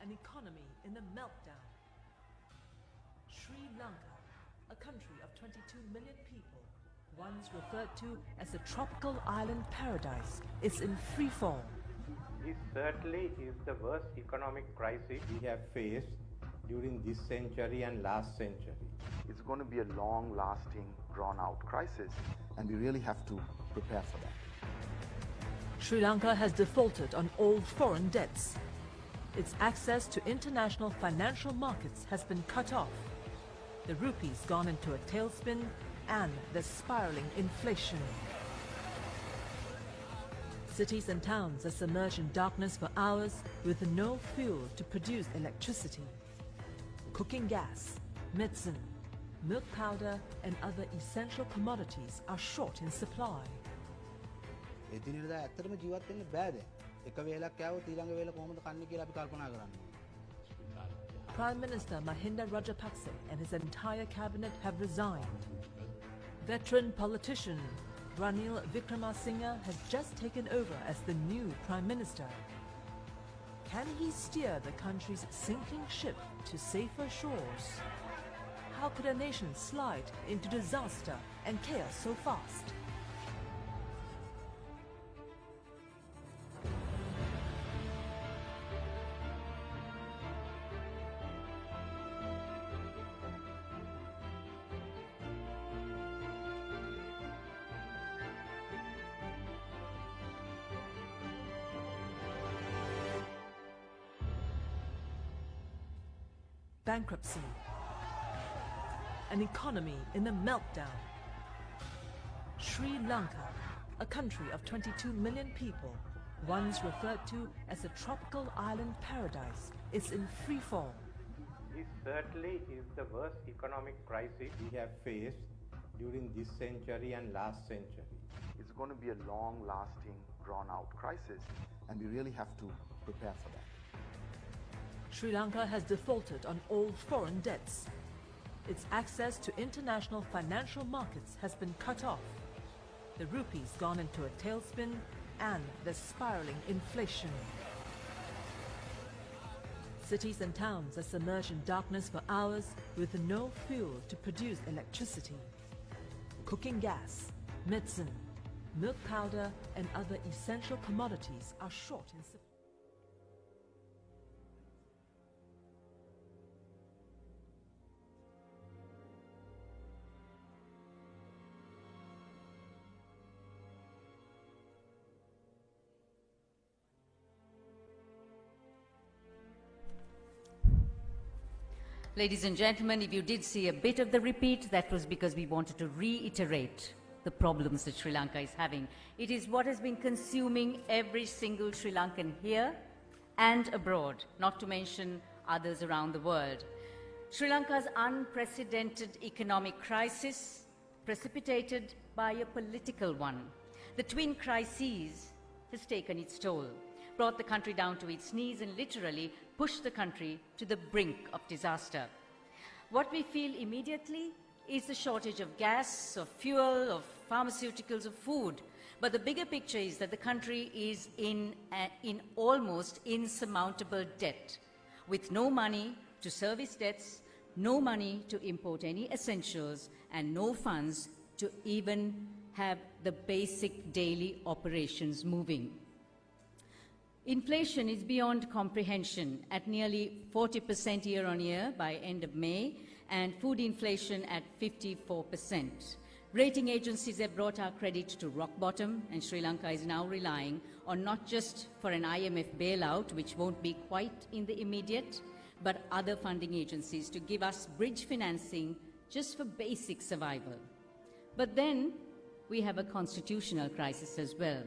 An economy in a meltdown. Sri Lanka, a country of 22 million people, once referred to as a tropical island paradise, is in free fall. This certainly is the worst economic crisis we have faced during this century and last century. It's going to be a long-lasting, drawn-out crisis, and we really have to prepare for that. Sri Lanka has defaulted on all foreign debts. Its access to international financial markets has been cut off. The rupee's gone into a tailspin, and there's spiraling inflation. Cities and towns are submerged in darkness for hours with no fuel to produce electricity. Cooking gas, medicine, milk powder and other essential commodities are short in supply. Prime Minister Mahinda Rajapaksa and his entire cabinet have resigned. Veteran politician Ranil Wickremesinghe has just taken over as the new Prime Minister. Can he steer the country's sinking ship to safer shores? How could a nation slide into disaster and chaos so fast? Bankruptcy. An economy in a meltdown. Sri Lanka, a country of 22 million people, once referred to as a tropical island paradise, is in free fall. This certainly is the worst economic crisis we have faced during this century and last century. It's going to be a long-lasting, drawn-out crisis, and we really have to prepare for that. Sri Lanka has defaulted on all foreign debts. Its access to international financial markets has been cut off. The rupee's gone into a tailspin, and there's spiraling inflation. Cities and towns are submerged in darkness for hours with no fuel to produce electricity. Cooking gas, medicine, milk powder and other essential commodities are short in supply. Ladies and gentlemen, if you did see a bit of the repeat, that was because we wanted to reiterate the problems that Sri Lanka is having. It is what has been consuming every single Sri Lankan here and abroad, not to mention others around the world. Sri Lanka's unprecedented economic crisis, precipitated by a political one, The twin crises has taken its toll, brought the country down to its knees and literally pushed the country to the brink of disaster. What we feel immediately is the shortage of gas, of fuel, of pharmaceuticals, of food. But the bigger picture is that the country is in almost insurmountable debt, with no money to service debts, no money to import any essentials, and no funds to even have the basic daily operations moving. Inflation is beyond comprehension at nearly 40% year-on-year by end of May, and food inflation at 54%. Rating agencies have brought our credit to rock bottom, and Sri Lanka is now relying on not just for an IMF bailout, which won't be quite in the immediate, but other funding agencies to give us bridge financing just for basic survival. But then we have a constitutional crisis as well.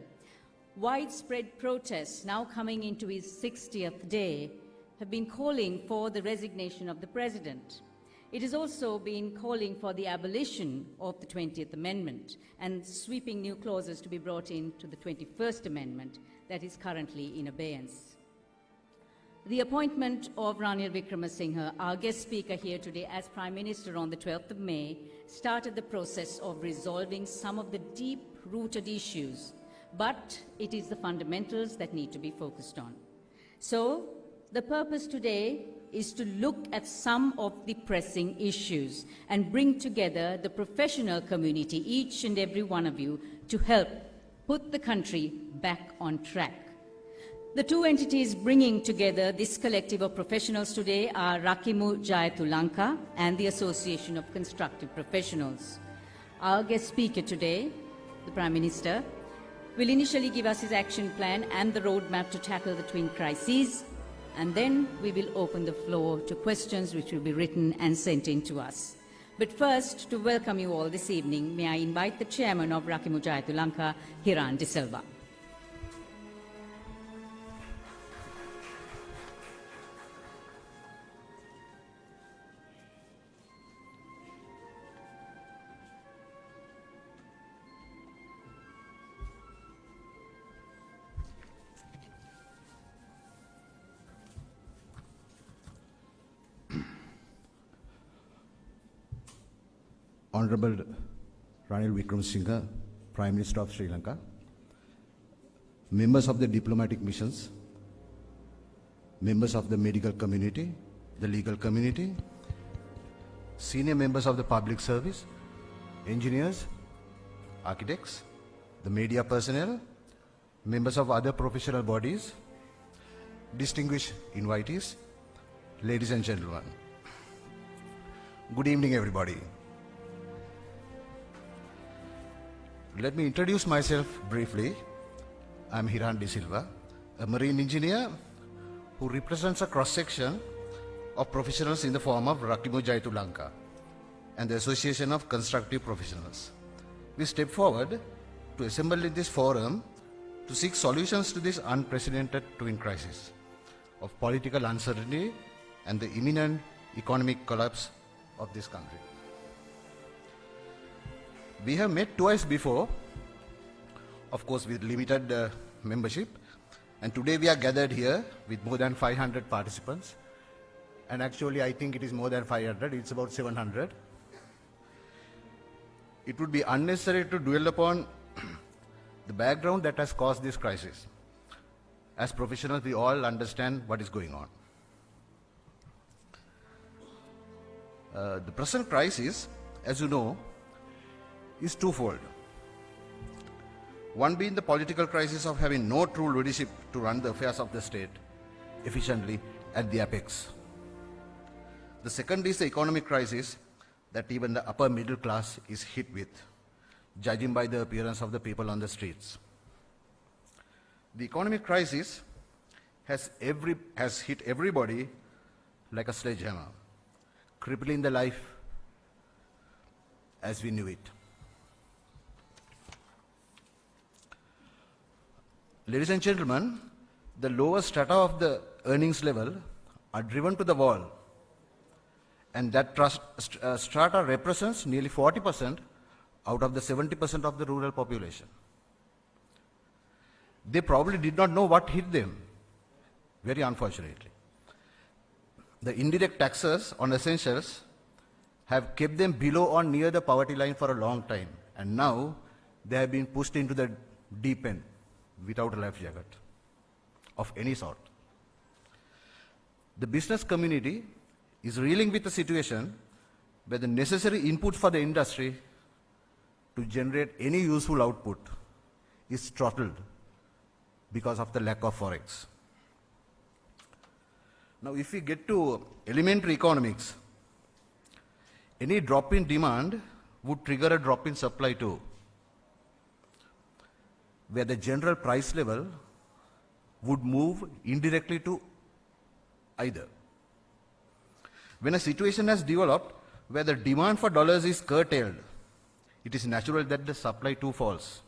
Widespread protests, now coming into its 60th day, have been calling for the resignation of the president. It has also been calling for the abolition of the 20th Amendment and sweeping new clauses to be brought into the 21st Amendment that is currently in abeyance. The appointment of Ranil Wickremesinghe, our guest speaker here today as Prime Minister on the 12th of May, started the process of resolving some of the deep-rooted issues, but it is the fundamentals that need to be focused on. So, the purpose today is to look at some of the pressing issues and bring together the professional community, each and every one of you, to help put the country back on track. The two entities bringing together this collective of professionals today are Rakimu Jayathu Lanka and the Association of Constructive Professionals. Our guest speaker today, the Prime Minister, will initially give us his action plan and the roadmap to tackle the twin crises, and then we will open the floor to questions which will be written and sent in to us. But first, to welcome you all this evening, may I invite the Chairman of Rakimu Jayathu Lanka, Hiran De Silva. Honorable Ranil Wickremesinghe, Prime Minister of Sri Lanka, members of the diplomatic missions, members of the medical community, the legal community, senior members of the public service, engineers, architects, the media personnel, members of other professional bodies, distinguished invitees, ladies and gentlemen. Good evening, everybody. Let me introduce myself briefly. I'm Hiran De Silva, a marine engineer who represents a cross-section of professionals in the form of Rakimu Jayathu Lanka and the Association of Constructive Professionals. We step forward to assemble in this forum to seek solutions to this unprecedented twin crisis of political uncertainty and the imminent economic collapse of this country. We have met twice before, of course with limited membership, and today we are gathered here with more than 500 participants, and actually I think it is more than 500, it's about 700. It would be unnecessary to dwell upon the background that has caused this crisis. As professionals, we all understand what is going on. The present crisis, as you know, is twofold. One being the political crisis of having no true leadership to run the affairs of the state efficiently at the apex. The second is the economic crisis that even the upper middle class is hit with, judging by the appearance of the people on the streets. The economic crisis has hit everybody like a sledgehammer, crippling the life as we knew it. Ladies and gentlemen, the lower strata of the earnings level are driven to the wall, and that strata represents nearly 40% out of the 70% of the rural population. they probably did not know what hit them, very unfortunately. The indirect taxes on essentials have kept them below or near the poverty line for a long time, and now they have been pushed into the deep end without a life jacket of any sort. The business community is reeling with a situation where the necessary input for the industry to generate any useful output is throttled because of the lack of forex. Now, if we get to elementary economics, any drop in demand would trigger a drop in supply too, where the general price level would move indirectly to either. When a situation has developed where the demand for dollars is curtailed, it is natural that the supply too falls.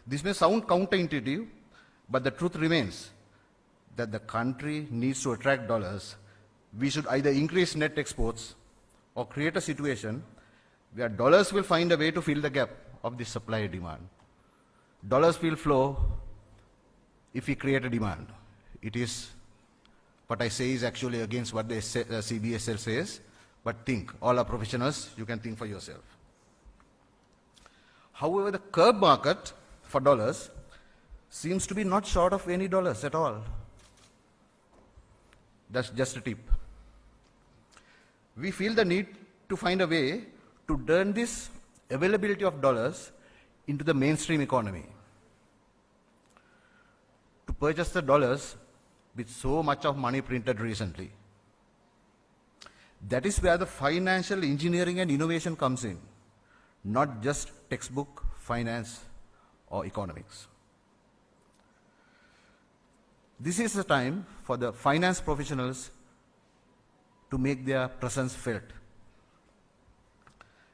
This may sound counterintuitive, but the truth remains that the country needs to attract dollars. We should either increase net exports or create a situation where dollars will find a way to fill the gap of the supply and demand. Dollars will flow if we create a demand. It is, what I say is actually against what the CBSL says, but think, all are professionals, you can think for yourself. However, the curb market for dollars seems to be not short of any dollars at all. That's just a tip. We feel the need to find a way to turn this availability of dollars into the mainstream economy. To purchase the dollars with so much of money printed recently. That is where the financial engineering and innovation comes in, not just textbook, finance, or economics. This is the time for the finance professionals to make their presence felt.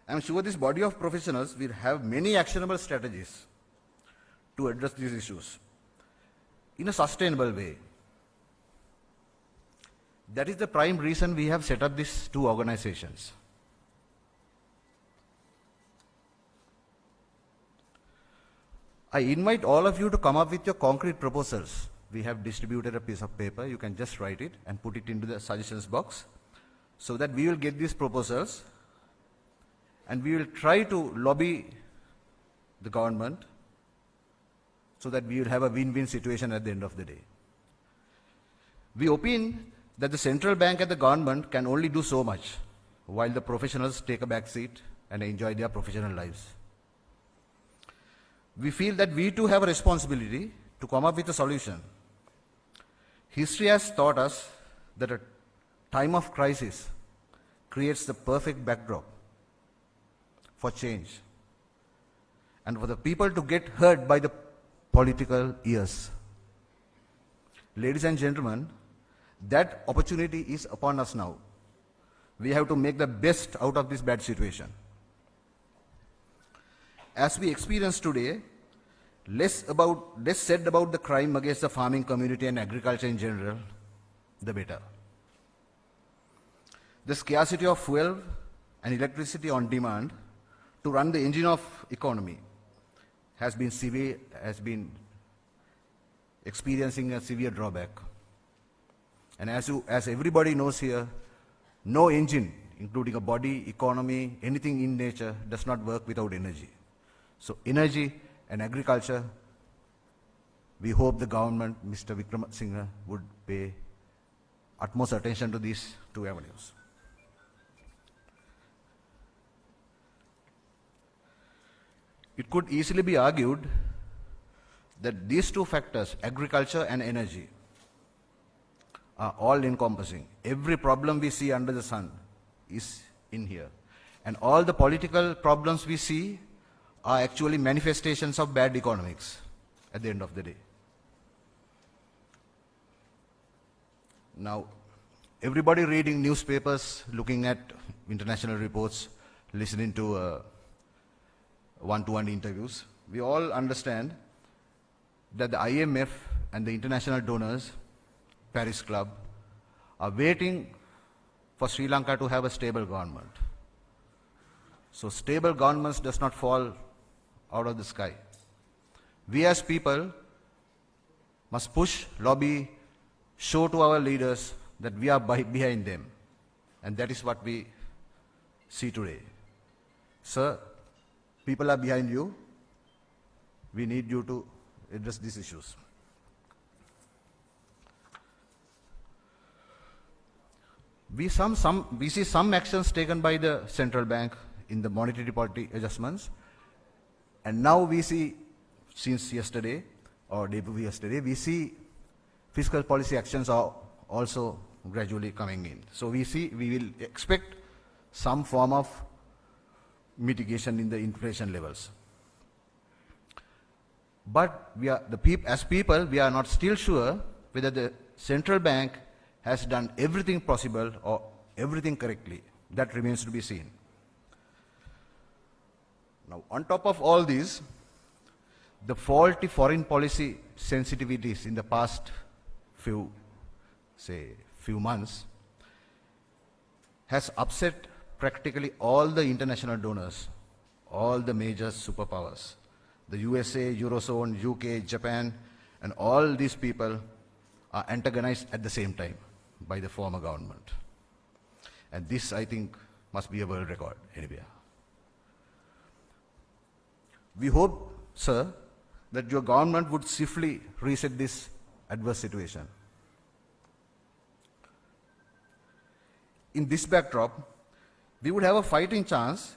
I am sure this body of professionals will have many actionable strategies to address these issues in a sustainable way. That is the prime reason we have set up these two organizations. I invite all of you to come up with your concrete proposals. We have distributed a piece of paper. You can just write it and put it into the suggestions box so that we will get these proposals and we will try to lobby the government so that we will have a win-win situation at the end of the day. We opine that the central bank and the government can only do so much while the professionals take a back seat and enjoy their professional lives. We feel that we too have a responsibility to come up with a solution. History has taught us that a time of crisis creates the perfect backdrop for change and for the people to get hurt by the political ears. Ladies and gentlemen, that opportunity is upon us now. We have to make the best out of this bad situation. As we experience today, less said about the crime against the farming community and agriculture in general, the better. The scarcity of fuel and electricity on demand to run the engine of economy has been experiencing a severe drawback. And as everybody knows here, no engine, including a body, economy, anything in nature, does not work without energy. So energy and agriculture, we hope the government, Mr. Wickramasinghe, would pay utmost attention to these two avenues. It could easily be argued that these two factors, agriculture and energy, are all encompassing. Every problem we see under the sun is in here. And all the political problems we see are actually manifestations of bad economics at the end of the day. Now, everybody reading newspapers, looking at international reports, listening to one-to-one interviews, we all understand that the IMF and the international donors, Paris Club, are waiting for Sri Lanka to have a stable government. So stable governments does not fall out of the sky. We as people must push, lobby, show to our leaders that we are behind them. And that is what we see today. Sir, people are behind you. We need you to address these issues. We see some actions taken by the central bank in the monetary policy adjustments. And now we see, since yesterday, or day before yesterday, we see fiscal policy actions are also gradually coming in. So we will expect some form of mitigation in the inflation levels. But as people, we are not still sure whether the central bank has done everything possible or everything correctly. That remains to be seen. Now, on top of all these, the faulty foreign policy sensitivities in the past few months has upset practically all the international donors, all the major superpowers. The USA, Eurozone, UK, Japan, and all these people are antagonized at the same time by the former government. And this, I think, must be a world record anywhere. We hope, sir, that your government would swiftly reset this adverse situation. In this backdrop, we would have a fighting chance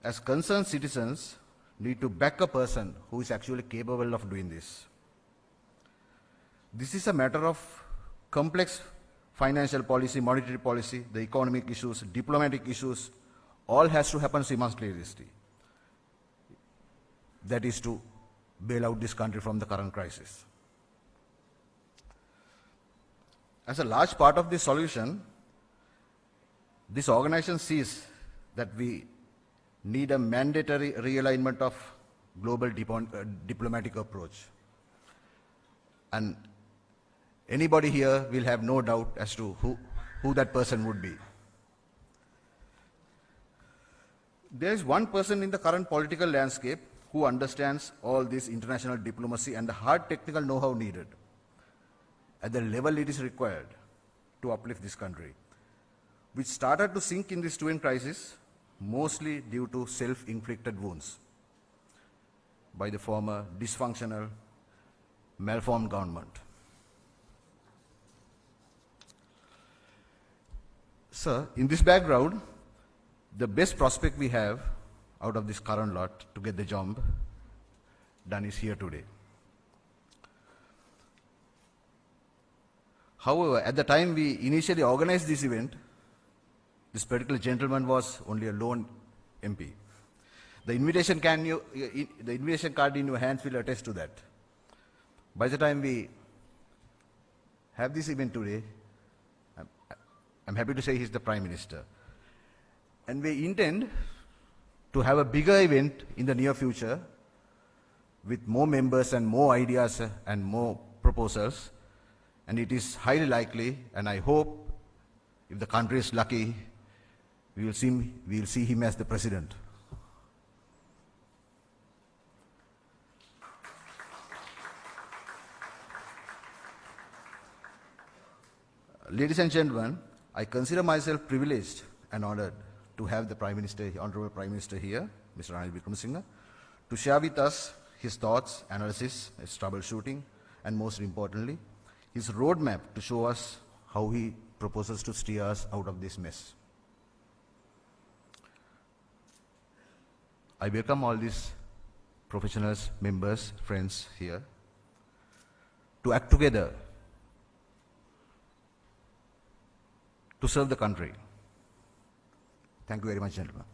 as concerned citizens need to back a person who is actually capable of doing this. This is a matter of complex financial policy, monetary policy, the economic issues, diplomatic issues, all has to happen simultaneously. That is to bail out this country from the current crisis. As a large part of the solution, this organization sees that we need a mandatory realignment of global diplomatic approach. And anybody here will have no doubt as to who that person would be. There is one person in the current political landscape who understands all this international diplomacy and the hard technical know-how needed at the level it is required to uplift this country, which started to sink in this twin crisis mostly due to self-inflicted wounds by the former dysfunctional, malformed government. Sir, in this background, the best prospect we have out of this current lot to get the job done is here today. However, at the time we initially organized this event, this particular gentleman was only a lone MP. The invitation card in your hands will attest to that. By the time we have this event today, I'm happy to say he's the Prime Minister. And we intend to have a bigger event in the near future with more members and more ideas and more proposals. And it is highly likely, and I hope, if the country is lucky, we will see him as the president. Ladies and gentlemen, I consider myself privileged and honored to have the Prime Minister, Honorable Prime Minister here, Mr. Ranil Wickremesinghe, to share with us his thoughts, analysis, his troubleshooting, and most importantly, his roadmap to show us how he proposes to steer us out of this mess. I welcome all these professionals, members, friends here to act together to serve the country. Thank you very much, gentlemen.